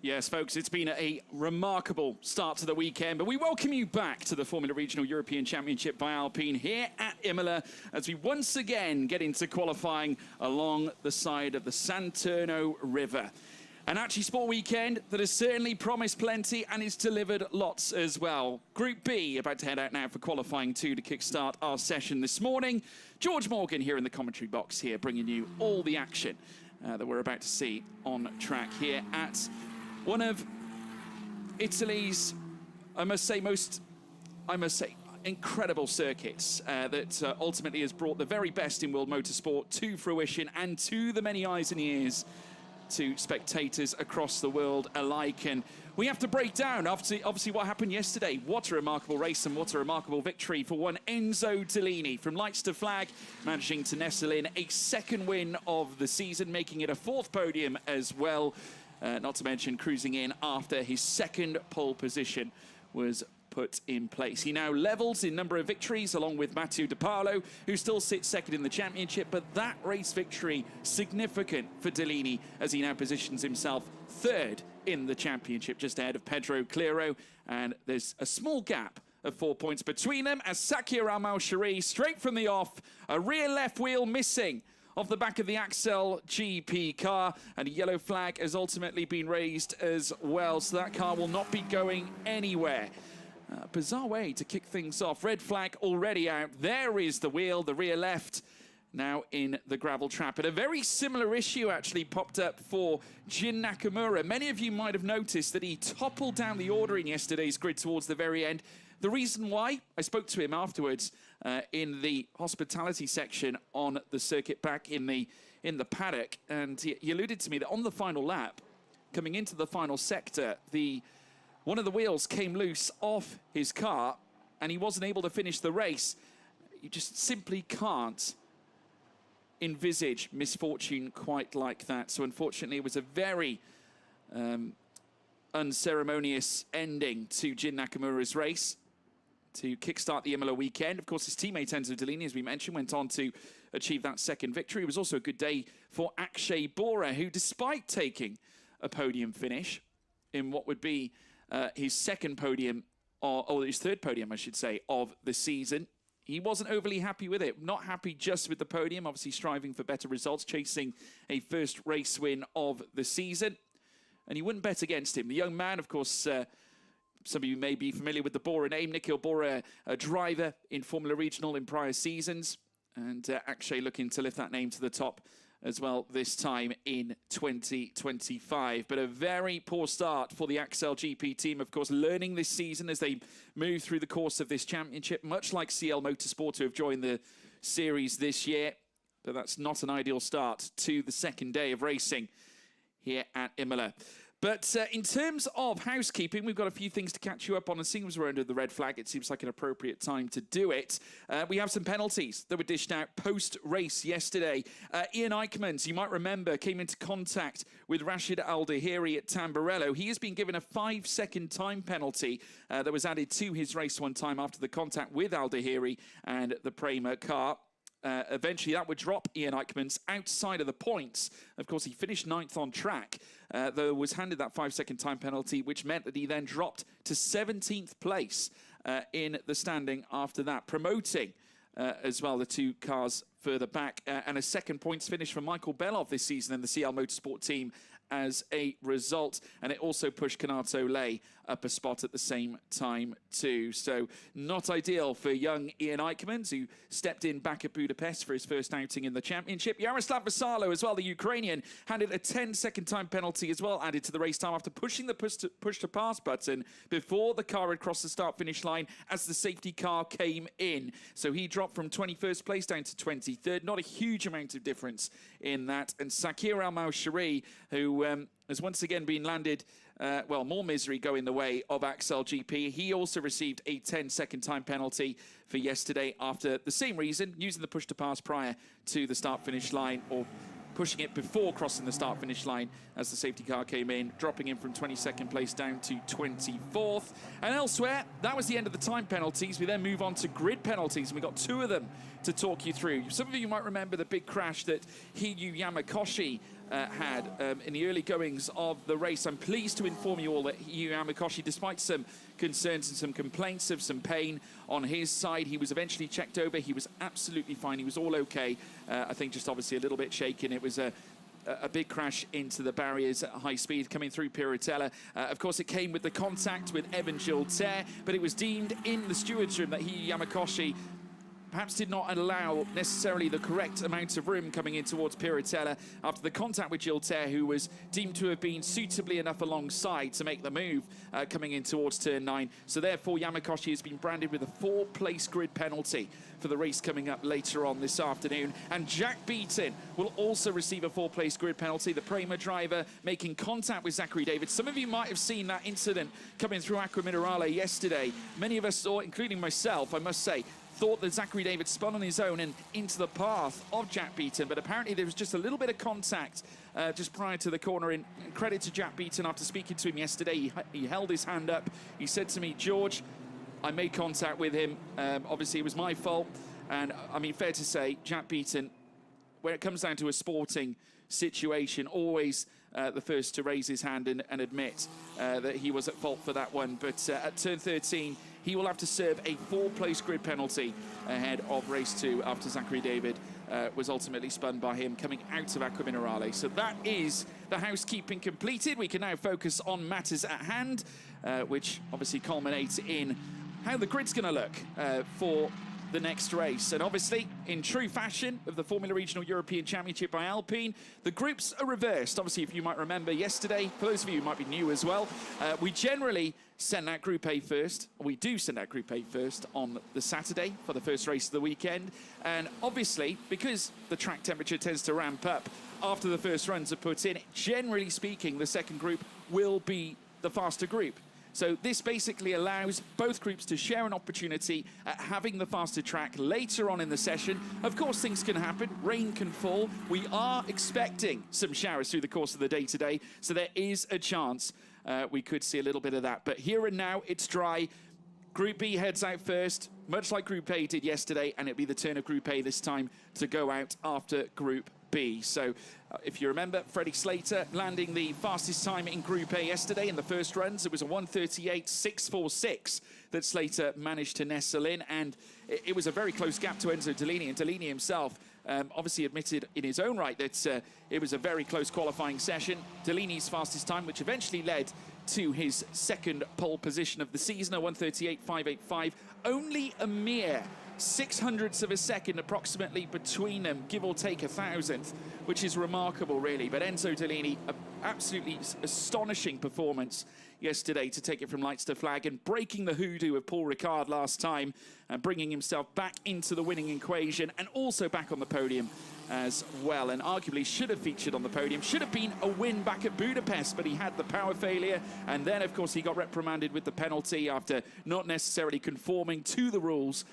Yes, folks, it's been a remarkable start to the weekend, but we welcome you back to the Formula Regional European Championship by Alpine here at Imola as we once again get into qualifying along the side of the Santerno River. An Archie Sport weekend that has certainly promised plenty and it's delivered lots as well. Group B about to head out now for qualifying 2 to kickstart our session this morning. George Morgan here in the commentary box here, bringing you all the action that we're about to see on track here at one of Italy's, I must say, incredible circuits that ultimately has brought the very best in world motorsport to fruition and to the many eyes and ears to spectators across the world alike. And we have to break down, obviously, what happened yesterday. What a remarkable race and what a remarkable victory for one Enzo Tellini. From lights to flag, managing to nestle in a second win of the season, making it a 4th podium as well. Not to mention cruising in after his second pole position was put in place. He now levels in number of victories along with Matteo De Paolo, who still sits second in the championship, but that race victory significant for Tellini as he now positions himself 3rd in the championship, just ahead of Pedro Clero, and there's a small gap of 4 points between them as Sakir Al-Maushari, straight from the off, a rear left wheel missing off the back of the Axel GP car, and a yellow flag has ultimately been raised as well, so that car will not be going anywhere. Bizarre way to kick things off. Red flag already out. There is the wheel, the rear left, now in the gravel trap. And a very similar issue actually popped up for Jin Nakamura. Many of you might have noticed that he toppled down the order in yesterday's grid towards the very end. The reason why, I spoke to him afterwards in the hospitality section on the circuit back in the paddock, and he alluded to me that on the final lap, coming into the final sector, one of the wheels came loose off his car and he wasn't able to finish the race. You just simply can't envisage misfortune quite like that. So unfortunately, it was a very unceremonious ending to Jin Nakamura's race to kickstart the Imola weekend. Of course, his teammate Enzo Tellini, as we mentioned, went on to achieve that second victory. It was also a good day for Akshay Bora, who, despite taking a podium finish in what would be his second podium, or his third podium, I should say, of the season, he wasn't overly happy with it. Not happy just with the podium, obviously striving for better results, chasing a first race win of the season. And you wouldn't bet against him. The young man, of course, some of you may be familiar with the Bora name. Nikhil Bora, a driver in Formula Regional in prior seasons. And Akshay looking to lift that name to the top as well this time in 2025. But a very poor start for the Axel GP team, of course, learning this season as they move through the course of this championship, much like CL Motorsport, who have joined the series this year. But that's not an ideal start to the second day of racing here at Imola. But in terms of housekeeping, we've got a few things to catch you up on. As soon as we're under the red flag, it seems like an appropriate time to do it. We have some penalties that were dished out post-race yesterday. Ian Eichmans, you might remember, came into contact with Rashid Al-Dahiri at Tamburello. He has been given a 5-second time penalty that was added to his race one time after the contact with Al-Dahiri and the Prema car. Eventually, that would drop Ian Eichmans outside of the points. Of course, he finished 9th on track, though was handed that 5-second time penalty, which meant that he then dropped to 17th place in the standing after that, promoting as well the 2 cars further back. And a second points finish for Michael Belov this season in the CL Motorsport team as a result. And it also pushed Kanato Lay up a spot at the same time too. So not ideal for young Ian Eichmans, who stepped in back at Budapest for his first outing in the championship. Yaroslav Vasalo as well, the Ukrainian, handed a 10-second time penalty as well added to the race time after pushing the push to pass button before the car had crossed the start-finish line as the safety car came in. So he dropped from 21st place down to 23rd. Not a huge amount of difference in that. And Sakir Al-Maushari, who has once again been landed, well, more misery going the way of Axel GP. He also received a 10-second time penalty for yesterday after the same reason, using the push to pass prior to the start-finish line, or pushing it before crossing the start-finish line as the safety car came in, dropping him from 22nd place down to 24th. And elsewhere, that was the end of the time penalties. We then move on to grid penalties, and we got 2 of them to talk you through. Some of you might remember the big crash that Hiyu Yamakoshi had in the early goings of the race. I'm pleased to inform you all that Yu Yamakoshi, despite some concerns and some complaints of some pain on his side, he was eventually checked over. He was absolutely fine. He was all okay. I think just obviously a little bit shaken. It was a big crash into the barriers at high speed coming through Piratella. Of course, it came with the contact with Evan Gilter, but it was deemed in the steward's room that Yamakoshi perhaps did not allow necessarily the correct amount of room coming in towards Piratella after the contact with Gilter, who was deemed to have been suitably enough alongside to make the move coming in towards turn 9. So therefore, Yamakoshi has been branded with a 4-place grid penalty for the race coming up later on this afternoon. And Jack Beaton will also receive a 4-place grid penalty. The Prema driver making contact with Zachary David. Some of you might have seen that incident coming through Acqua Minerale yesterday. Many of us saw, including myself, I must say, thought that Zachary David spun on his own and into the path of Jack Beaton, but apparently there was just a little bit of contact just prior to the corner. And credit to Jack Beaton, after speaking to him yesterday, he held his hand up. He said to me, "George, I made contact with him. Obviously, it was my fault." And I mean, fair to say, Jack Beaton, when it comes down to a sporting situation, always the first to raise his hand and admit that he was at fault for that one. But at turn 13, he will have to serve a 4-place grid penalty ahead of race 2 after Zachary David was ultimately spun by him coming out of Acqua Minerale. So that is the housekeeping completed. We can now focus on matters at hand, which obviously culminates in how the grid's going to look for the next race. And obviously, in true fashion of the Formula Regional European Championship by Alpine, the groups are reversed. Obviously, if you might remember yesterday, for those of you who might be new as well, we generally send out Group A first. We do send out Group A first on the Saturday for the first race of the weekend. And obviously, because the track temperature tends to ramp up after the first runs are put in, generally speaking, the second group will be the faster group. So this basically allows both groups to share an opportunity at having the faster track later on in the session. Of course, things can happen. Rain can fall. We are expecting some showers through the course of the day today, so there is a chance we could see a little bit of that. But here and now, it's dry. Group B heads out first, much like Group A did yesterday, and it'll be the turn of Group A this time to go out after Group B. So if you remember, Freddie Slater landing the fastest time in Group A yesterday in the first runs. It was a 1:38.646 that Slater managed to nestle in, and it was a very close gap to Enzo Dellini, and Dellini himself obviously admitted in his own right that it was a very close qualifying session. Dellini's fastest time, which eventually led to his second pole position of the season, a 1:38.585, only a mere 600ths of a second approximately between them, give or take a thousandth, which is remarkable really. But Enzo Dellini, an absolutely astonishing performance yesterday to take it from lights to flag and breaking the hoodoo of Paul Ricard last time and bringing himself back into the winning equation and also back on the podium as well, and arguably should have featured on the podium. Should have been a win back at Budapest, but he had the power failure, and then of course he got reprimanded with the penalty after not necessarily conforming to the rules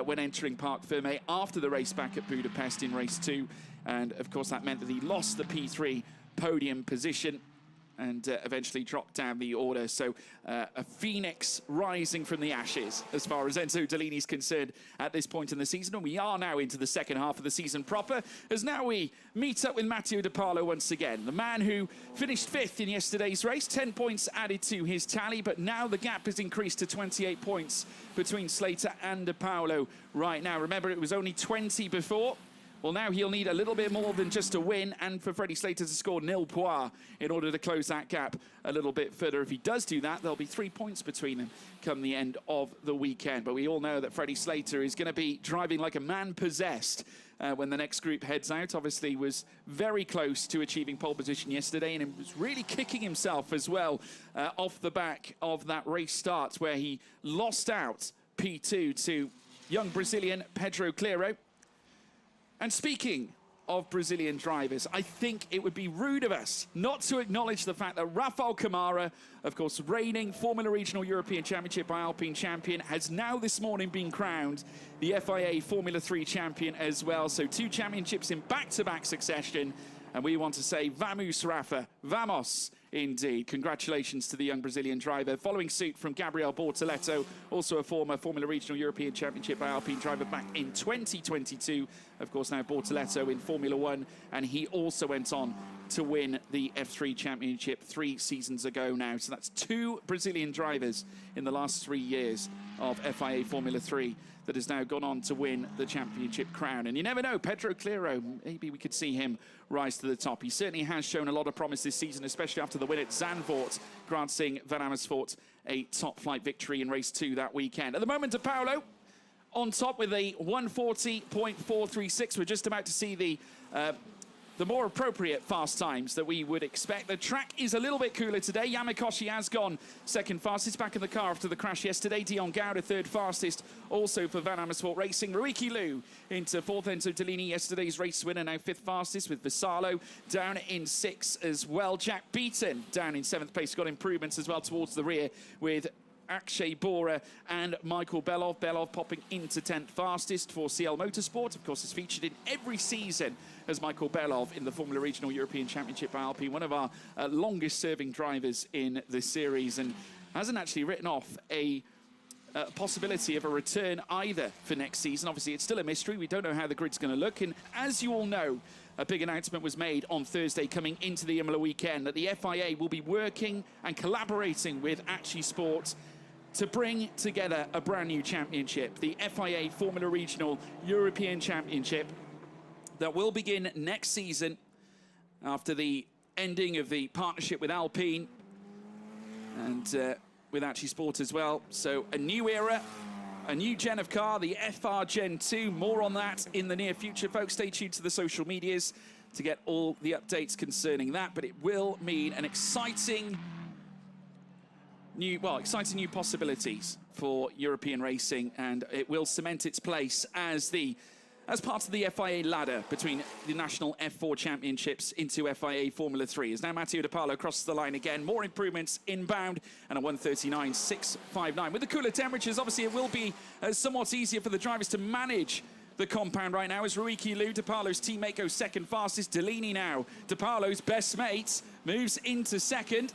when entering Parc Fermé after the race back at Budapest in race 2, and of course that meant that he lost the P3 podium position and eventually dropped down the order. So a phoenix rising from the ashes as far as Enzo Dellini's concerned at this point in the season. And we are now into the second half of the season proper, as now we meet up with Matteo De Paolo once again, the man who finished 5th in yesterday's race, 10 points added to his tally, but now the gap has increased to 28 points between Slater and De Paolo right now. Remember, it was only 20 before. Well, now he'll need a little bit more than just a win, and for Freddie Slater to score nil points in order to close that gap a little bit further. If he does do that, there'll be 3 points between them come the end of the weekend. But we all know that Freddie Slater is going to be driving like a man possessed when the next group heads out. Obviously was very close to achieving pole position yesterday, and was really kicking himself as well off the back of that race start where he lost out P2 to young Brazilian Pedro Cleiro. And speaking of Brazilian drivers, I think it would be rude of us not to acknowledge the fact that Rafael Camara, of course, reigning Formula Regional European Championship by Alpine champion, has now this morning been crowned the FIA Formula 3 champion as well. So 2 championships in back-to-back succession. And we want to say, vamos, Rafa, vamos. indeed. Congratulations to the young Brazilian driver. Following suit from Gabriel Bortoleto, also a former Formula Regional European Championship by Alpine driver back in 2022. Of course, now Bortoleto in Formula One, and he also went on to win the F3 Championship 3 seasons ago now. So that's 2 Brazilian drivers in the last 3 years of FIA Formula 3 that has now gone on to win the championship crown. And you never know, Pedro Cleiro, maybe we could see him rise to the top. He certainly has shown a lot of promise this season, especially after the win at Zandvoort, granting Van Amersfoort a top flight victory in race 2 that weekend. At the moment, De Paulo on top with a 140.436. We're just about to see the more appropriate fast times that we would expect. The track is a little bit cooler today. Yamakoshi has gone second fastest, back in the car after the crash yesterday. Dion Gouda third fastest, also for Van Amersfoort Racing. Ruiki Liu into fourth. Enzo Tellini, yesterday's race winner, now fifth fastest, with Vassallo down in 6th as well. Jack Beaton down in 7th place, got improvements as well towards the rear with Akshay Bora and Michael Belov. Belov popping into 10th fastest for CL Motorsport. Of course, is featured in every season as Michael Belov in the Formula Regional European Championship by Alpine, one of our longest serving drivers in this series, and hasn't actually written off a possibility of a return either for next season. Obviously, it's still a mystery. We don't know how the grid's going to look, and as you all know, a big announcement was made on Thursday coming into the Imola weekend that the FIA will be working and collaborating with Acci Sport to bring together a brand new championship, the FIA Formula Regional European Championship, that will begin next season after the ending of the partnership with Alpine and with Acci Sport as well. So a new era, a new gen of car, the FR Gen 2. More on that in the near future, folks. Stay tuned to the social medias to get all the updates concerning that, but it will mean an exciting new possibilities for European racing, and it will cement its place as part of the FIA ladder between the national F4 championships into FIA Formula 3. As now Matteo De Paulo crosses the line again, more improvements inbound and a 139.659. With the cooler temperatures, obviously it will be somewhat easier for the drivers to manage the compound right now as Ruiki Liu, De Paulo's teammate, goes second fastest. Tellini now, De Paulo's best mates, moves into second.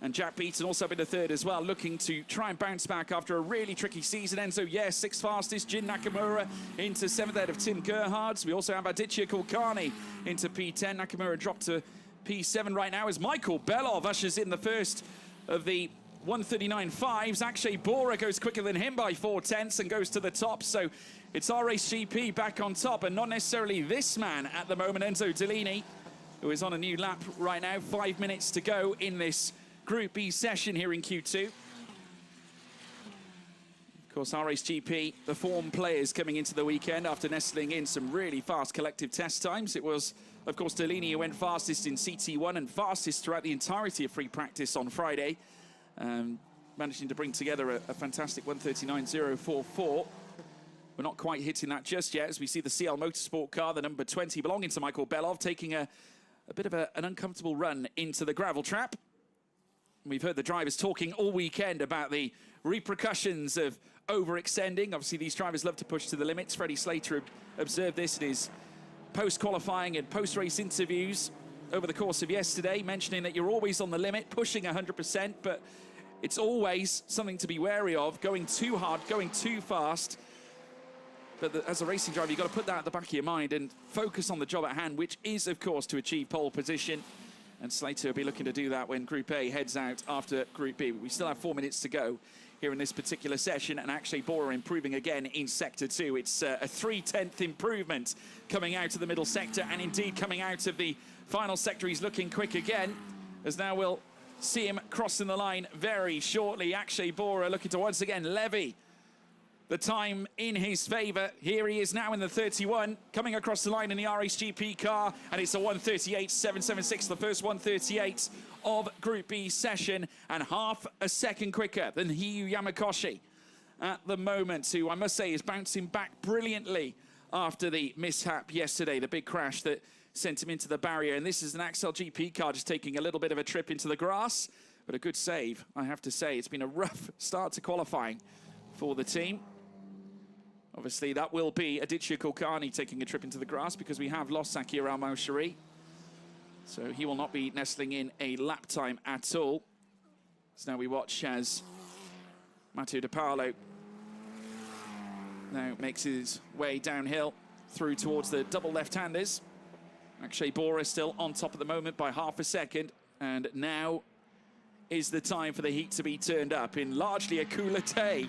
And Jack Beaton also up into third as well, looking to try and bounce back after a really tricky season. Enzo, yes, sixth fastest. Jin Nakamura into 7th ahead of Tim Gerhards. We also have Aditya Kulkarni into P10. Nakamura dropped to P7 right now as Michael Belov ushers in the first of the 139.5s. Akshay Bora goes quicker than him by 4/10 and goes to the top. So it's RHGP back on top, and not necessarily this man at the moment, Enzo Tellini, who is on a new lap right now. 5 minutes to go in this Group B session here in Q2. Of course, RHGP, the form players coming into the weekend after nestling in some really fast collective test times. It was, of course, Tellini who went fastest in CT1 and fastest throughout the entirety of free practice on Friday, managing to bring together a fantastic 139.044. We're not quite hitting that just yet as we see the CL Motorsport car, the number 20, belonging to Michael Belov, taking a bit of an uncomfortable run into the gravel trap. We've heard the drivers talking all weekend about the repercussions of overextending. Obviously, these drivers love to push to the limits. Freddie Slater observed this in his post-qualifying and post-race interviews over the course of yesterday, mentioning that you're always on the limit, pushing 100%, but it's always something to be wary of, going too hard, going too fast. But as a racing driver, you've got to put that at the back of your mind and focus on the job at hand, which is, of course, to achieve pole position. And Slater will be looking to do that when Group A heads out after Group B. We still have 4 minutes to go here in this particular session, and actually Bora improving again in Sector 2. It's a 3/10 improvement coming out of the middle sector, and indeed coming out of the final sector. He's looking quick again, as now we'll see him crossing the line very shortly. Akshay Bora looking to once again levy the time in his favour. Here he is now in the 31, coming across the line in the RHGP car, and it's a 138.776, the first 138 of Group B session, and half a second quicker than Hiyu Yamakoshi at the moment, who I must say is bouncing back brilliantly after the mishap yesterday, the big crash that sent him into the barrier. And this is an Axel GP car just taking a little bit of a trip into the grass, but a good save, I have to say. It's been a rough start to qualifying for the team. Obviously, that will be Aditya Kulkarni taking a trip into the grass because we have lost Sakir Al-Maushari. So he will not be nestling in a lap time at all. So now we watch as Matteo De Paolo now makes his way downhill through towards the double left-handers. Akshay Bora still on top at the moment by half a second. And now is the time for the heat to be turned up in largely a cooler day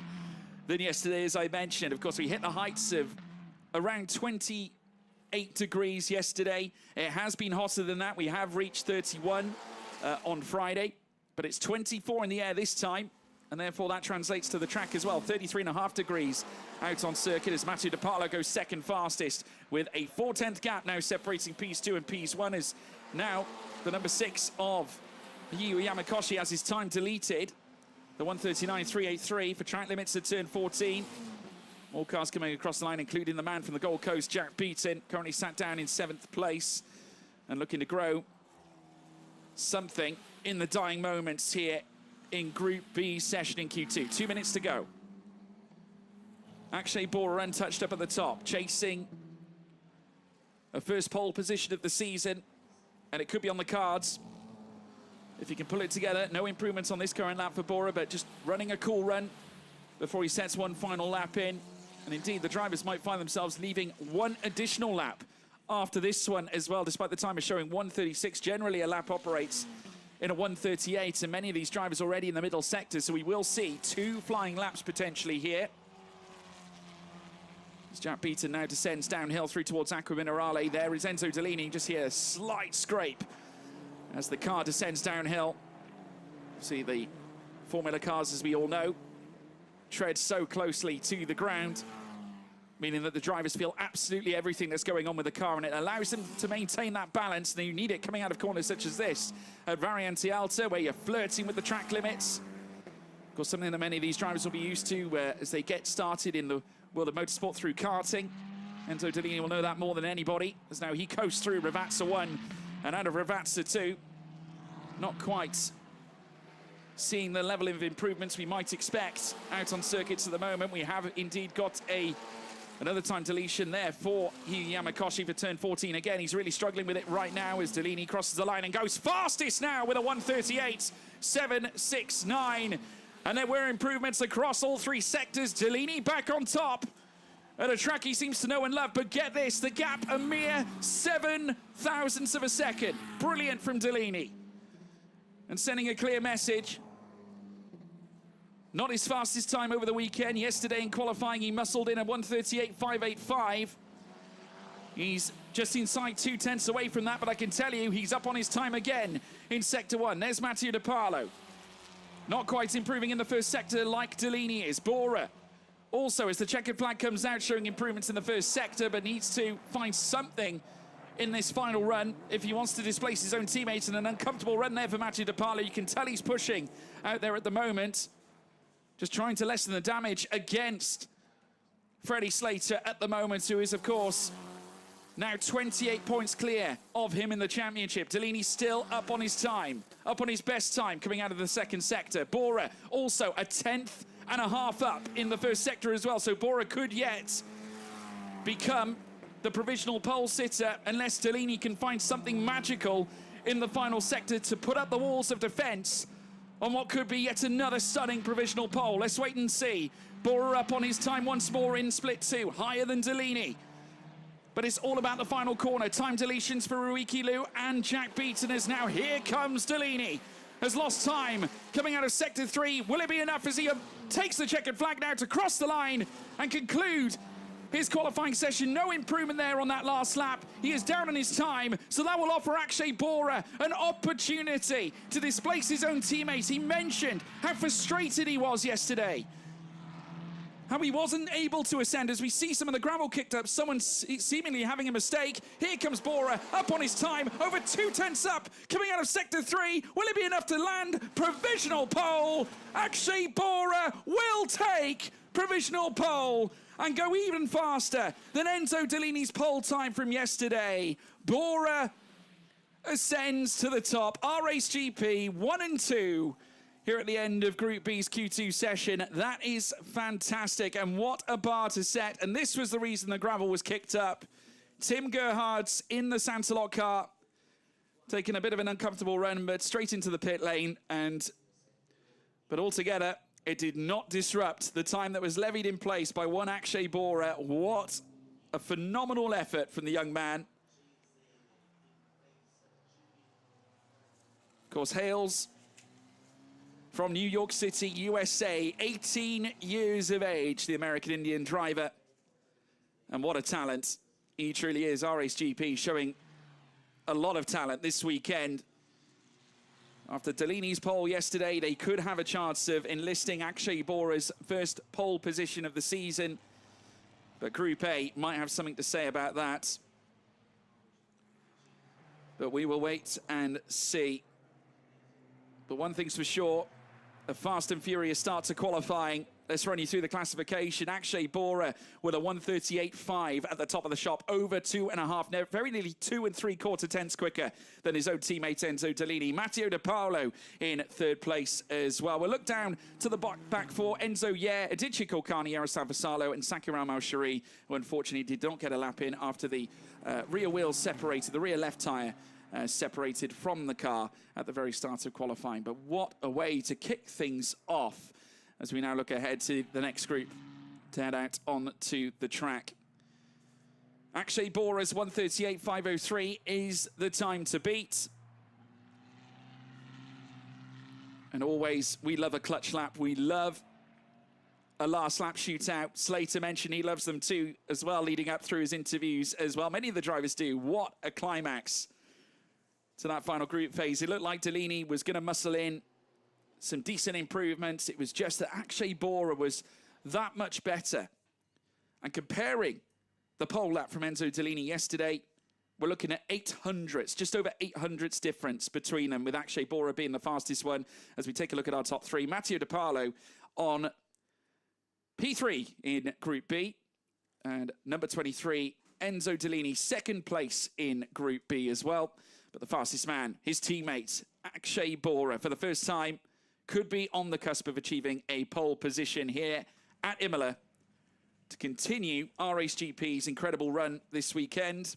than yesterday, as I mentioned. Of course, we hit the heights of around 28 degrees yesterday. It has been hotter than that. We have reached 31 on Friday, but it's 24 in the air this time, and therefore that translates to the track as well. 33.5 degrees out on circuit as Matteo De Paolo goes second fastest with a 4/10 gap now separating P2 and P1, as now the number 6 of Yu Yamakoshi has his time deleted. The 1:39.383 for track limits at turn 14. All cars coming across the line, including the man from the Gold Coast, Jack Beaton, currently sat down in 7th place and looking to grow something in the dying moments here in Group B session in Q2. 2 minutes to go. Akshay Bora untouched up at the top, chasing a first pole position of the season, and it could be on the cards if he can pull it together. No improvements on this current lap for Bora, but just running a cool run before he sets one final lap in. And indeed, the drivers might find themselves leaving one additional lap after this one as well, despite the timer showing 1:36. Generally, a lap operates in a 1:38, and many of these drivers already in the middle sector, so we will see 2 flying laps potentially here. As Jack Beaton now descends downhill through towards Acqua Minerale. There is Enzo Dellini, just here, a slight scrape as the car descends downhill. See the Formula cars, as we all know, tread so closely to the ground, meaning that the drivers feel absolutely everything that's going on with the car, and it allows them to maintain that balance. And you need it coming out of corners such as this at Variante Alta, where you're flirting with the track limits. Of course, something that many of these drivers will be used to as they get started in the world of motorsport through karting. Enzo Dellini will know that more than anybody, as now he coasts through Ravazza 1 and out of Ravazza 2. Not quite seeing the level of improvements we might expect out on circuits at the moment. We have indeed got another time deletion there for Yu Yamakoshi for turn 14. Again, he's really struggling with it right now as Dellini crosses the line and goes fastest now with a 1:38.769. And there were improvements across all 3 sectors. Dellini back on top at a track he seems to know and love. But get this, the gap a mere 7 thousandths of a second. Brilliant from Dellini. And sending a clear message. Not his fastest time over the weekend. Yesterday in qualifying, he muscled in a 1:38.585. He's just inside 2/10 away from that, but I can tell you he's up on his time again in Sector 1. There's Matteo De Paolo. Not quite improving in the first sector like Dellini is. Bora also, as the checkered flag comes out, showing improvements in the first sector, but needs to find something in this final run if he wants to displace his own teammates. And an uncomfortable run there for Matteo De Paolo. You can tell he's pushing out there at the moment, just trying to lessen the damage against Freddie Slater at the moment, who is, of course, now 28 points clear of him in the championship. Dellini still up on his time, up on his best time coming out of the second sector. Bora also a 1/10 and a half up in the first sector as well. So Bora could yet become the provisional pole sitter unless Dellini can find something magical in the final sector to put up the walls of defense on what could be yet another stunning provisional pole. Let's wait and see. Bora up on his time once more in split 2, higher than Dellini. But it's all about the final corner. Time deletions for Ruiki Liu and Jack Beaton as now here comes Dellini. Has lost time coming out of Sector 3. Will it be enough as he takes the checkered flag now to cross the line and conclude his qualifying session? No improvement there on that last lap. He is down on his time, so that will offer Akshay Bora an opportunity to displace his own teammates. He mentioned how frustrated he was yesterday, how he wasn't able to ascend. As we see some of the gravel kicked up, someone seemingly having a mistake. Here comes Bora, up on his time, over 2/10 up, coming out of Sector 3. Will it be enough to land provisional pole? Akshay Bora will take provisional pole and go even faster than Enzo Dellini's pole time from yesterday. Bora ascends to the top. Our race GP 1 and 2 here at the end of Group B's Q2 session. That is fantastic, and what a bar to set. And this was the reason the gravel was kicked up. Tim Gerhardt's in the Santalot car taking a bit of an uncomfortable run, but straight into the pit lane. But altogether, it did not disrupt the time that was levied in place by one Akshay Bora. What a phenomenal effort from the young man. Of course, hails from New York City, USA, 18 years of age, the American Indian driver. And what a talent he truly is. RAce GP showing a lot of talent this weekend. After Delaney's pole yesterday, they could have a chance of enlisting Akshay Bora's first pole position of the season. But Group A might have something to say about that. But we will wait and see. But one thing's for sure, a fast and furious start to qualifying. Let's run you through the classification. Akshay Bora with a 1:38.5 at the top of the shop, over 2.5, very nearly 2 3/4 tenths quicker than his own teammate Enzo Delaney. Matteo De Paolo in third place as well. We'll look down to the back four. Enzo Adichie Kulkarni, Yaroslav Vassallo, and Sakiram Al-Shari, who unfortunately did not get a lap in after the rear wheels separated, the rear left tyre separated from the car at the very start of qualifying. But what a way to kick things off as we now look ahead to the next group to head out onto the track. Akshay Bora's 1:38.503 is the time to beat. And always, we love a clutch lap. We love a last lap shootout. Slater mentioned he loves them too as well, leading up through his interviews as well. Many of the drivers do. What a climax to that final group phase. It looked like Delaney was going to muscle in some decent improvements. It was just that Akshay Bora was that much better. And comparing the pole lap from Enzo Delaney yesterday, we're looking at 800s, just over 800s difference between them, with Akshay Bora being the fastest one. As we take a look at our top three, Matteo De Paolo on P3 in Group B, and number 23, Enzo Delaney, second place in Group B as well. But the fastest man, his teammate, Akshay Bora, for the first time, could be on the cusp of achieving a pole position here at Imola to continue RAce GP's incredible run this weekend.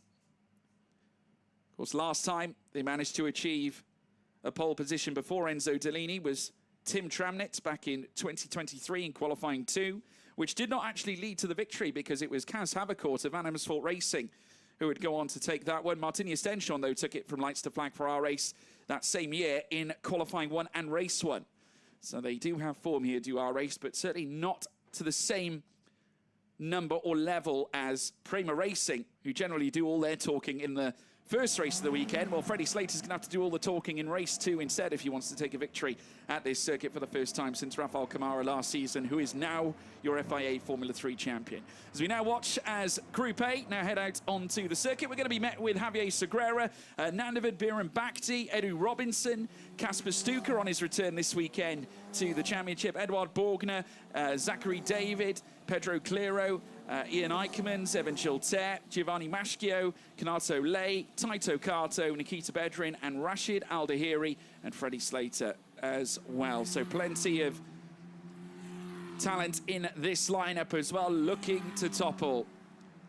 Of course, last time they managed to achieve a pole position before Enzo Delaney was Tim Tramnitz back in 2023 in qualifying 2, which did not actually lead to the victory because it was Kaz Havercourt of Van Amersfoort Racing who would go on to take that one. Martin Estenchon, though, took it from lights to flag for our race that same year in qualifying 1 and race 1. So they do have form here, do our race, but certainly not to the same number or level as Prema Racing, who generally do all their talking in the first race of the weekend. Well, Freddie Slater's going to have to do all the talking in race 2 instead if he wants to take a victory at this circuit for the first time since Rafael Camara last season, who is now your FIA Formula 3 champion. As we now watch as Group A now head out onto the circuit, we're going to be met with Javier Segura, Nandavid Biran Bhakti, Edu Robinson, Casper Stuka on his return this weekend to the championship, Edward Borgner, Zachary David, Pedro Clero, Ian Eichmanns, Evan Chilter, Giovanni Maschio, Kanato Lay, Taito Kato, Nikita Bedrin, and Rashid Al-Dahiri, and Freddie Slater as well. So plenty of talent in this lineup as well, looking to topple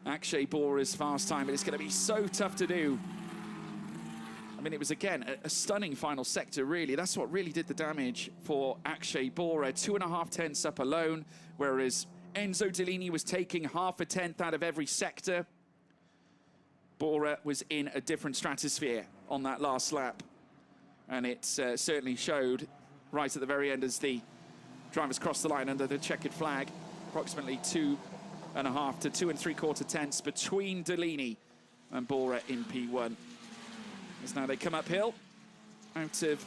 Akshay Bora's fast time, but it's going to be so tough to do. I mean, it was, again, a stunning final sector, really. That's what really did the damage for Akshay Bora. 2.5 tenths up alone, whereas Enzo Delaney was taking half a tenth out of every sector. Bora was in a different stratosphere on that last lap. And it certainly showed right at the very end as the drivers crossed the line under the checkered flag. Approximately 2.5 to 2 3/4 tenths between Delaney and Bora in P1. As now they come uphill out of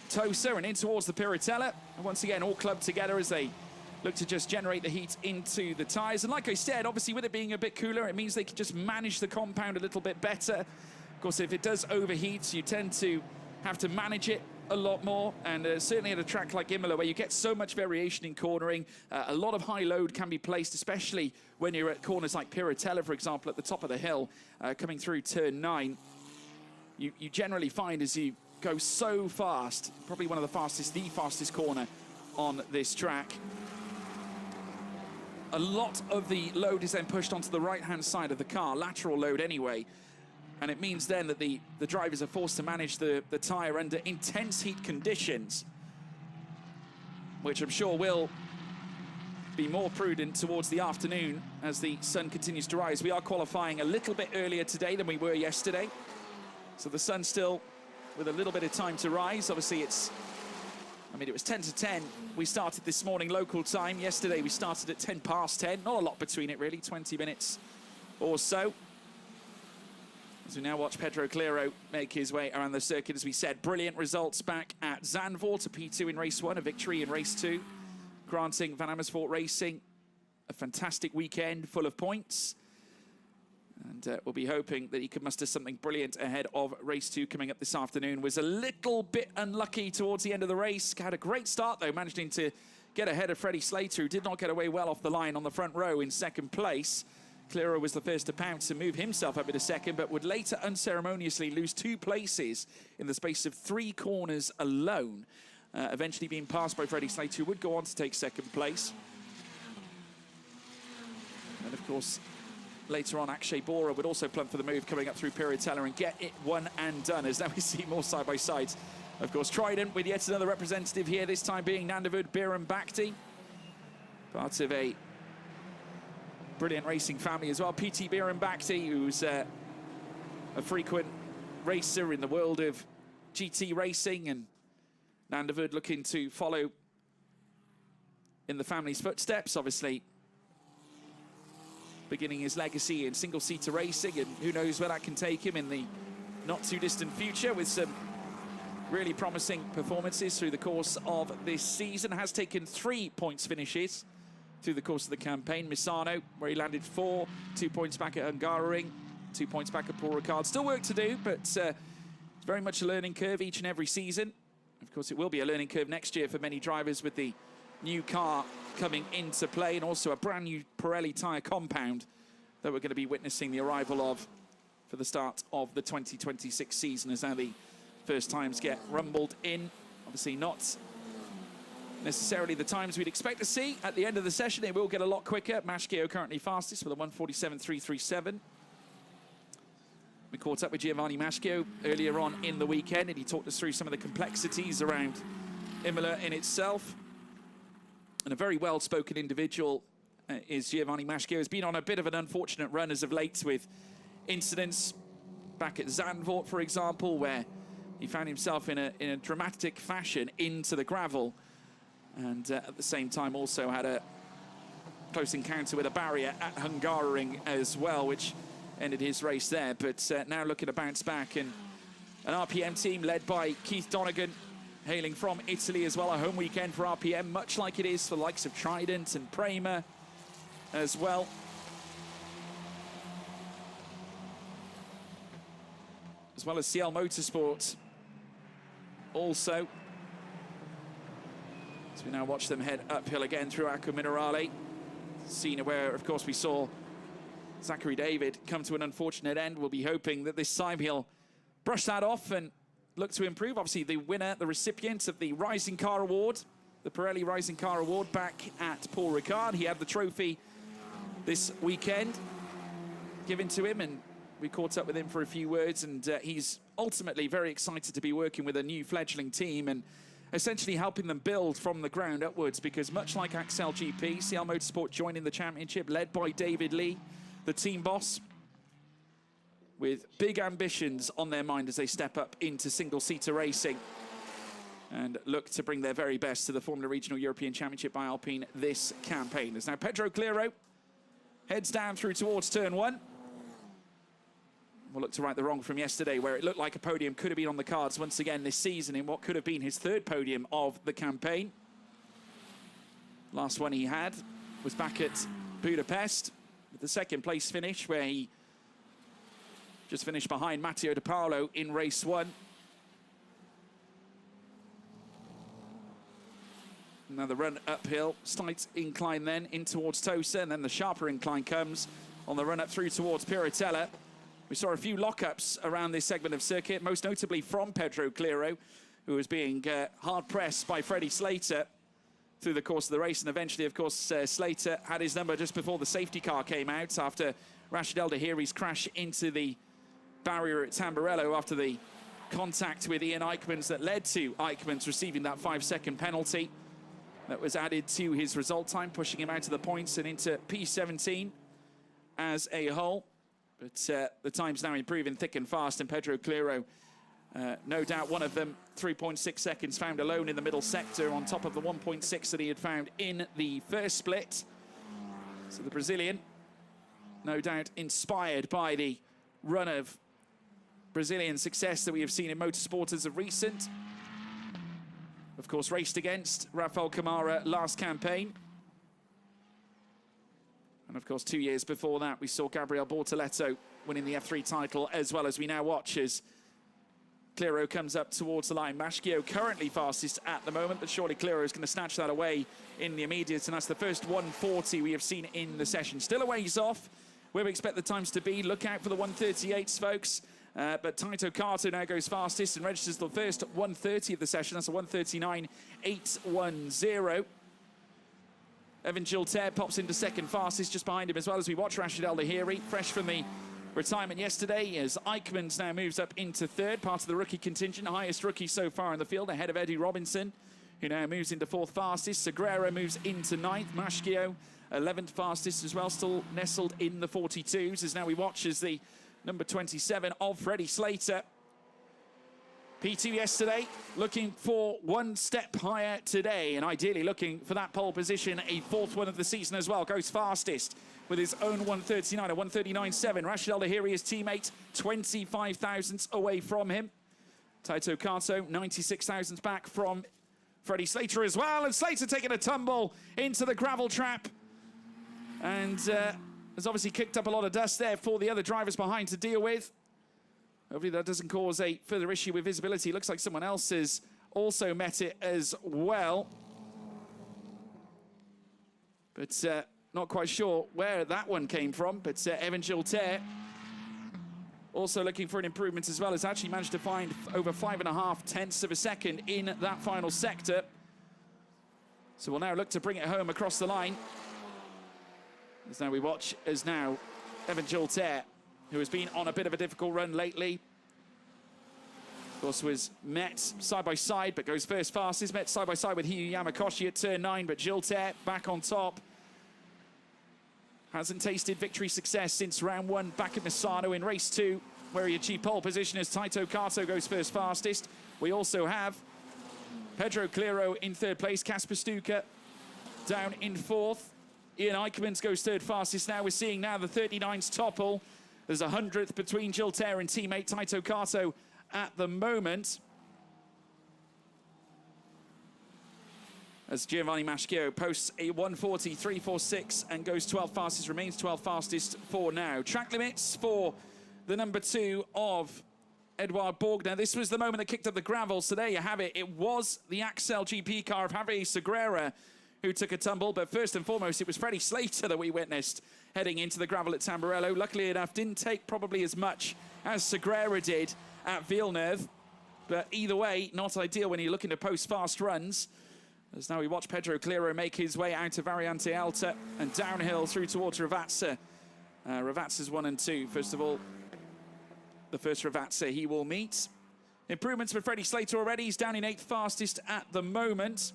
Tosa and in towards the Piratella. And once again, all clubbed together as they look to just generate the heat into the tyres. And like I said, obviously with it being a bit cooler, it means they can just manage the compound a little bit better. Of course, if it does overheat, you tend to have to manage it a lot more. And certainly at a track like Imola, where you get so much variation in cornering, a lot of high load can be placed, especially when you're at corners like Piratella, for example, at the top of the hill, coming through turn 9. You generally find as you go so fast, probably one of the fastest corner on this track, a lot of the load is then pushed onto the right-hand side of the car, lateral load anyway. And it means then that the drivers are forced to manage the tyre under intense heat conditions, which I'm sure will be more prudent towards the afternoon as the sun continues to rise. We are qualifying a little bit earlier today than we were yesterday. So the sun still with a little bit of time to rise. Obviously it was 10 to 10. We started this morning local time. Yesterday we started at 10 past 10. Not a lot between it really, 20 minutes or so. As we now watch Pedro Clero make his way around the circuit, as we said, brilliant results back at Zandvoort, a P2 in race 1, a victory in race 2, granting Van Amersfoort Racing a fantastic weekend full of points. And we'll be hoping that he could muster something brilliant ahead of race 2 coming up this afternoon. Was a little bit unlucky towards the end of the race. Had a great start, though, managing to get ahead of Freddie Slater, who did not get away well off the line on the front row in second place. Clero was the first to pounce and move himself up into second, but would later unceremoniously lose 2 places in the space of 3 corners alone, eventually being passed by Freddie Slater, who would go on to take second place. And of course, later on, Akshay Bora would also plump for the move coming up through Piratella and get it one and done, as now we see more side-by-sides. Of course, Trident with yet another representative here, this time being Nandavud Biram Bhakti, part of a brilliant racing family as well. PT Biram Bhakti, who's a frequent racer in the world of GT racing, and Nandavud looking to follow in the family's footsteps, obviously beginning his legacy in single-seater racing, and who knows where that can take him in the not-too-distant future, with some really promising performances through the course of this season. Has taken 3 points finishes through the course of the campaign. Misano, where he landed 4, 2 points back at Hungaroring, 2 points back at Paul Ricard. Still work to do, but it's very much a learning curve each and every season. Of course, it will be a learning curve next year for many drivers with the new car coming into play, and also a brand new Pirelli tyre compound that we're going to be witnessing the arrival of for the start of the 2026 season, as now the first times get rumbled in. Obviously not necessarily the times we'd expect to see at the end of the session. It will get a lot quicker. Maschio currently fastest with a 1:47.337. We caught up with Giovanni Maschio earlier on in the weekend, and he talked us through some of the complexities around Imola in itself. And a very well-spoken individual is Giovanni Maschio. Has been on a bit of an unfortunate run as of late, with incidents back at Zandvoort, for example, where he found himself in a dramatic fashion into the gravel, and at the same time also had a close encounter with a barrier at Hungaroring as well, which ended his race there. But now looking to bounce back, and an RPM team led by Keith Donegan, hailing from Italy as well. A home weekend for RPM, much like it is for the likes of Trident and Prema as well. As well as CL Motorsport also. So we now watch them head uphill again through Acqua Minerale. Scene where, of course, we saw Zachary David come to an unfortunate end. We'll be hoping that this time he'll brush that off and look to improve. Obviously, the winner, the recipient of the Rising Car Award, the Pirelli Rising Car Award back at Paul Ricard. He had the trophy this weekend given to him, and we caught up with him for a few words, and he's ultimately very excited to be working with a new fledgling team and essentially helping them build from the ground upwards, because much like Axel GP, CL Motorsport joining the championship, led by David Lee, the team boss, with big ambitions on their mind as they step up into single-seater racing and look to bring their very best to the Formula Regional European Championship by Alpine this campaign. As now Pedro Clero heads down through towards turn 1. We'll look to right the wrong from yesterday, where it looked like a podium could have been on the cards once again this season in what could have been his 3rd podium of the campaign. Last one he had was back at Budapest with the 2nd place finish, where he just finished behind Matteo De Paolo in race 1. Now the run uphill, slight incline then in towards Tosa, and then the sharper incline comes on the run up through towards Piratella. We saw a few lockups around this segment of circuit, most notably from Pedro Clero, who was being hard-pressed by Freddie Slater through the course of the race. And eventually, of course, Slater had his number just before the safety car came out after Rashid El Dahiri's crash into the barrier at Tamburello after the contact with Ian Eichmans that led to Eichmans receiving that 5-second penalty that was added to his result time, pushing him out of the points and into P17 as a whole. But the time's now improving thick and fast, and Pedro Clero, no doubt one of them, 3.6 seconds found alone in the middle sector on top of the 1.6 that he had found in the first split. So the Brazilian, no doubt inspired by the run of Brazilian success that we have seen in motorsport as of recent. Of course, raced against Rafael Camara last campaign. And of course, 2 years before that, we saw Gabriel Bortoleto winning the F3 title, as well as we now watch as Clero comes up towards the line. Maschio currently fastest at the moment, but surely Clero is going to snatch that away in the immediate, and that's the first 140 we have seen in the session. Still a ways off where we expect the times to be. Look out for the 138s, folks. But Taito Kato now goes fastest and registers the first 130 of the session. That's a 139.810. Evan Gilter pops into second fastest just behind him, as well as we watch Rashid Al Lahiri, fresh from the retirement yesterday, as Eichmans now moves up into third, part of the rookie contingent, highest rookie so far in the field, ahead of Eddie Robinson, who now moves into fourth fastest. Segura moves into ninth. Maschio, 11th fastest as well, still nestled in the 42s, as now we watch as the number 27 of Freddie Slater. P2 yesterday, looking for one step higher today, and ideally looking for that pole position, a fourth one of the season as well. Goes fastest with his own 139, a 139.7. Rashid Al Lahiri, his teammate, 25 thousandths away from him. Taito Kato, 96 thousandths back from Freddie Slater as well, and Slater taking a tumble into the gravel trap. And has obviously kicked up a lot of dust there for the other drivers behind to deal with. Hopefully that doesn't cause a further issue with visibility. Looks like someone else has also met it as well. But not quite sure where that one came from. But Evan Gilter also looking for an improvement as well. Has actually managed to find over 5.5 tenths of a second in that final sector. So we'll now look to bring it home across the line. As now we watch as now Evan Gilter, who has been on a bit of a difficult run lately. Of course, was met side by side, but goes first fastest. Met side by side with Hiyu Yamakoshi at turn 9, but Gilter back on top. Hasn't tasted victory success since round 1 back at Misano in race 2, where he achieved pole position as Taito Kato goes first fastest. We also have Pedro Clero in third place, Kasper Stuka down in fourth. Ian Eichmans goes third fastest now. We're seeing now the 39s topple. There's a 100th between Gilter and teammate Taito Kato at the moment, as Giovanni Maschio posts a 140.346 and goes 12 fastest, remains 12 fastest for now. Track limits for the number 2 of Edouard Borgner. This was the moment that kicked up the gravel, so there you have it. It was the Axel GP car of Javier Segura who took a tumble, but first and foremost, it was Freddie Slater that we witnessed heading into the gravel at Tamburello. Luckily enough, didn't take probably as much as Segura did at Villeneuve, but either way, not ideal when you're looking to post fast runs. As now we watch Pedro Clero make his way out of Variante Alta and downhill through towards Ravazza. Ravazza's 1 and 2. First of all, the first Ravazza he will meet. Improvements for Freddie Slater already. He's down in 8th fastest at the moment.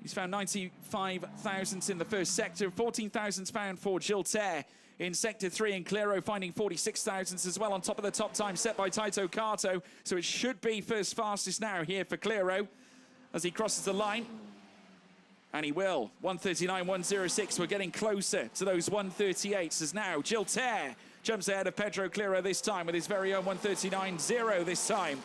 He's found 95 thousandths in the first sector, 14 thousandths found for Gilter in sector 3, and Clero finding 46 thousandths as well on top of the top time set by Taito Kato. So it should be first fastest now here for Clero as he crosses the line. And he will. 139.106. We're getting closer to those 138s as now Gilter jumps ahead of Pedro Clero this time with his very own 139.0 this time.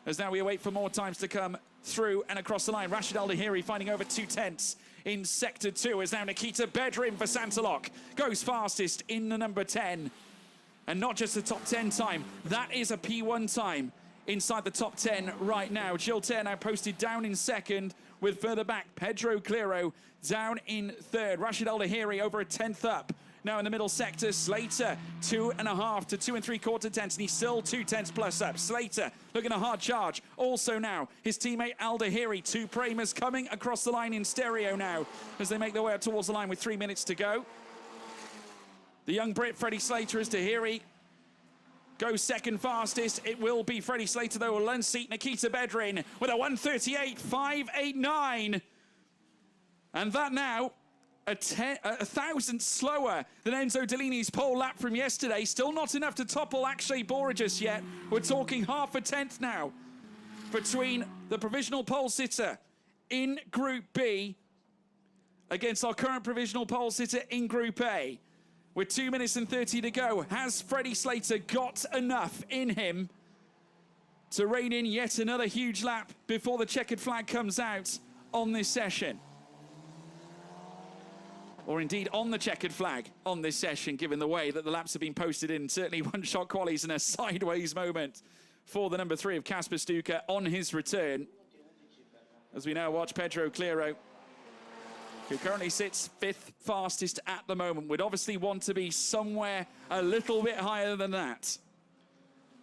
As now we await for more times to come through and across the line. Rashid Al Lahiri finding over 2 tenths in sector 2 as now Nikita Bedrin for Santalok goes fastest in the number 10. And not just the top 10 time, that is a P1 time inside the top 10 right now. Gilter now posted down in second, with further back Pedro Clero down in third. Rashid Al Lahiri over a 10th up. Now in the middle sector, Slater 2.5 to 2 3/4 tenths, and he's still 2 tenths plus up. Slater looking a hard charge. Also now, his teammate Al Lahiri, 2 Premers coming across the line in stereo now as they make their way up towards the line with 3 minutes to go. The young Brit, Freddie Slater, as Tahiri goes second fastest. It will be Freddie Slater, though, will unseat Nikita Bedrin with a 1:38.589. And that now, a thousandth slower than Enzo Dell'Ini's pole lap from yesterday. Still not enough to topple Akshay Bora just yet. We're talking half a tenth now between the provisional pole sitter in Group B against our current provisional pole sitter in Group A. With 2 minutes and 30 to go, has Freddie Slater got enough in him to rein in yet another huge lap before the checkered flag comes out on this session? Or indeed on the checkered flag on this session, given the way that the laps have been posted in. Certainly one-shot qualies and a sideways moment for the number 3 of Kasper Stuka on his return. As we now watch Pedro Clearo, who currently sits 5th fastest at the moment, would obviously want to be somewhere a little bit higher than that.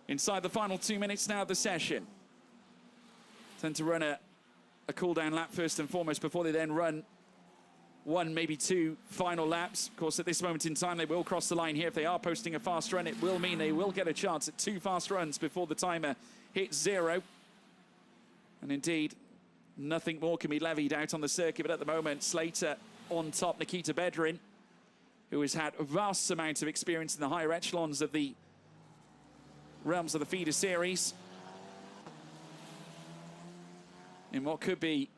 Inside the final 2 minutes now of the session. Tend to run a cool-down lap first and foremost before they then run 1, maybe 2 final laps. Of course, at this moment in time, they will cross the line here. If they are posting a fast run, it will mean they will get a chance at 2 fast runs before the timer hits 0. And indeed, nothing more can be levied out on the circuit. But at the moment, Slater on top, Nikita Bedrin, who has had a vast amount of experience in the higher echelons of the realms of the feeder series, in what could be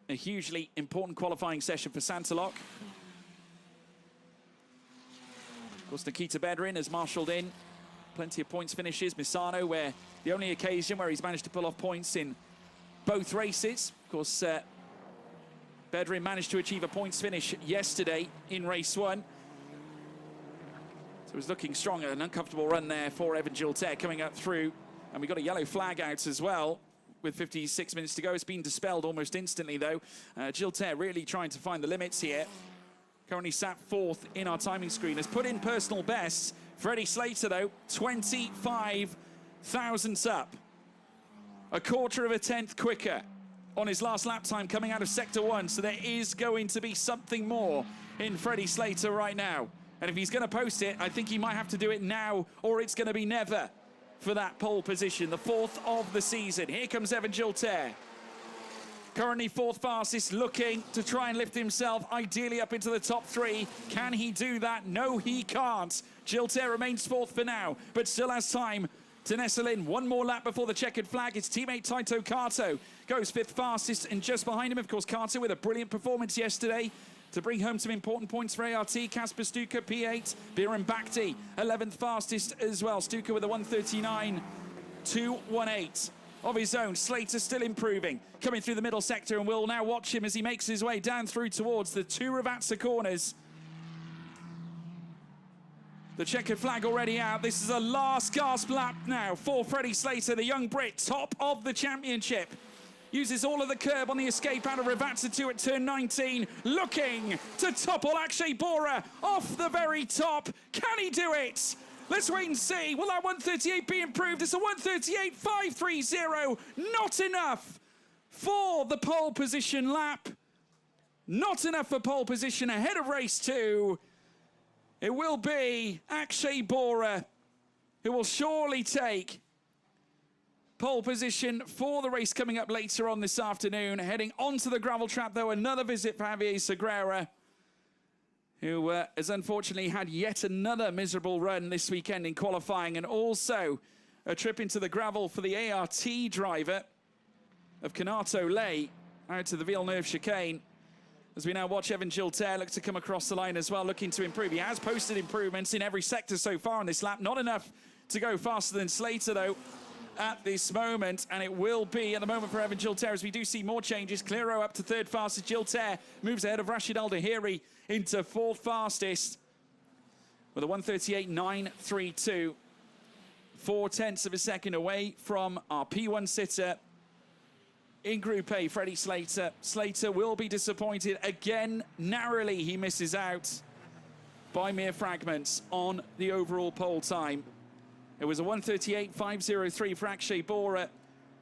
a hugely important qualifying session for Santalok. Of course, Nikita Bedrin has marshalled in plenty of points finishes. Misano, where the only occasion where he's managed to pull off points in both races. Of course, Bedrin managed to achieve a points finish yesterday in race 1. So it was looking strong. An uncomfortable run there for Evan Gilter coming up through. And we got a yellow flag out as well. With 56 minutes to go. It's been dispelled almost instantly, though. Gilter really trying to find the limits here. Currently sat 4th in our timing screen. Has put in personal bests. Freddie Slater, though, 25 thousandths up. A quarter of a tenth quicker on his last lap time coming out of Sector 1. So there is going to be something more in Freddie Slater right now. And if he's going to post it, I think he might have to do it now, or it's going to be never for that pole position, the 4th of the season. Here comes Evan Gilter. Currently 4th fastest, looking to try and lift himself ideally up into the top 3. Can he do that? No, he can't. Gilter remains 4th for now, but still has time to nestle in. One more lap before the checkered flag. His teammate Taito Kato goes 5th fastest, and just behind him, of course, Kato with a brilliant performance yesterday to bring home some important points for ART. Kasper Stuka, P8. Biren Bhakti, 11th fastest as well. Stuka with a 1:39.218 of his own. Slater still improving, coming through the middle sector, and we'll now watch him as he makes his way down through towards the 2 Ravazza corners. The checkered flag already out. This is a last gasp lap now for Freddie Slater, the young Brit, top of the championship. Uses all of the curb on the escape out of Ravazza 2 at turn 19. Looking to topple Akshay Bora off the very top. Can he do it? Let's wait and see. Will that 1:38 be improved? It's a 1:38.530. Not enough for the pole position lap. Not enough for pole position ahead of race 2. It will be Akshay Bora who will surely take pole position for the race coming up later on this afternoon. Heading onto the gravel trap, though, another visit for Javier Segura, who has unfortunately had yet another miserable run this weekend in qualifying, and also a trip into the gravel for the ART driver of Kanato Lay out to the Villeneuve chicane. As we now watch Evan Gilter look to come across the line as well, looking to improve. He has posted improvements in every sector so far on this lap. Not enough to go faster than Slater, though, at this moment, and it will be at the moment for Evan Gilter as we do see more changes. Clearo up to 3rd fastest. Gilter moves ahead of Rashid Al Dahiri into 4th fastest with a 1:38.932. 4/10 of a second away from our P1 sitter in Group A, Freddie Slater. Slater will be disappointed again. Narrowly he misses out by mere fragments on the overall pole time. It was a 1:38.503 for Akshay Bora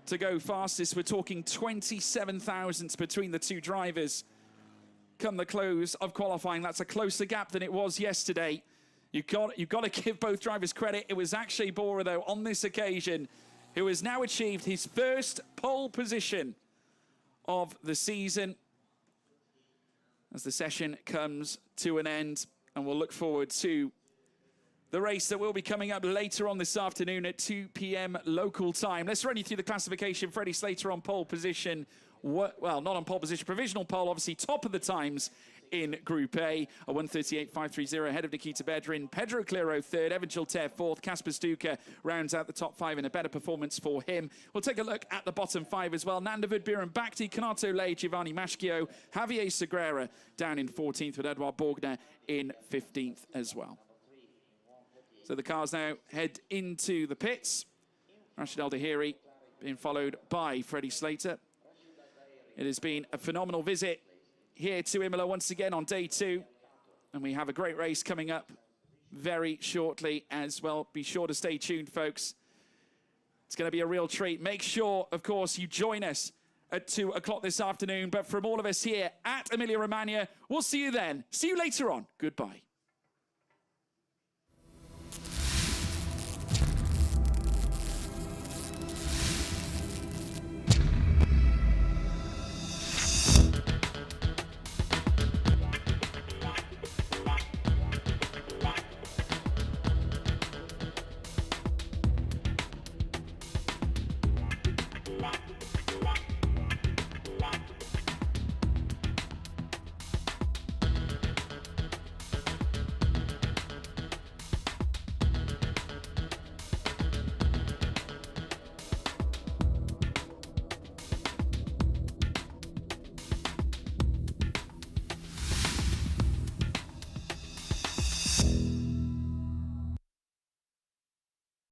to go fastest. We're talking 27 thousandths between the 2 drivers come the close of qualifying. That's a closer gap than it was yesterday. You've got to give both drivers credit. It was Akshay Bora, though, on this occasion, who has now achieved his first pole position of the season as the session comes to an end. And we'll look forward to the race that will be coming up later on this afternoon at 2 p.m. local time. Let's run you through the classification. Freddie Slater on pole position. Well, not on pole position, provisional pole, obviously top of the times in Group A. A 1:38.530 ahead of Nikita Bedrin. Pedro Clero third, Evan Chilter fourth. Casper Stuka rounds out the top 5 in a better performance for him. We'll take a look at the bottom 5 as well. Nanda Vidbiran, Bakhti, Kanato Lay, Giovanni Maschio, Javier Segura down in 14th with Edouard Borgner in 15th as well. So the cars now head into the pits. Rashid Al-Dahiri being followed by Freddie Slater. It has been a phenomenal visit here to Imola once again on day 2. And we have a great race coming up very shortly as well. Be sure to stay tuned, folks. It's going to be a real treat. Make sure, of course, you join us at 2 o'clock this afternoon. But from all of us here at Emilia-Romagna, we'll see you then. See you later on. Goodbye.